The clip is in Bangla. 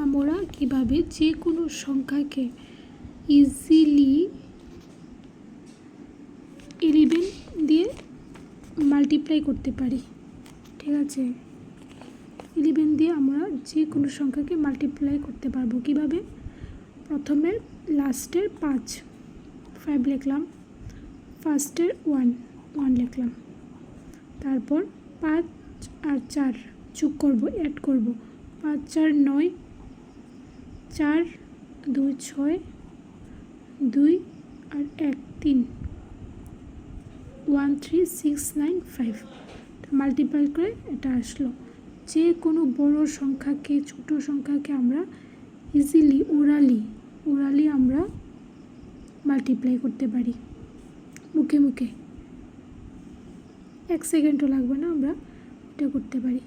আমরা কিভাবে যে কোনো সংখ্যাকে ইজিলি 11 দিয়ে মাল্টিপ্লাই করতে পারি। ঠিক আছে, 11 দিয়ে আমরা যে কোনো সংখ্যাকে মাল্টিপ্লাই করতে পারবো। কিভাবে? প্রথমের লাস্টের 5 লিখলাম, ফার্স্টের 1 লিখলাম, তারপর 5 আর 4 যোগ করব, অ্যাড করব, 5 4 9, 4 2 6, 2 আর 1 3, 1 3 6 9 5 মাল্টিপ্লাই করে এটা আসলো। যে কোনো বড় সংখ্যাকে ছোট সংখ্যাকে আমরা ইজিলি ওরালি আমরা মাল্টিপ্লাই করতে পারি, মুখে 1 সেকেন্ডও লাগবে না, আমরা এটা করতে পারি।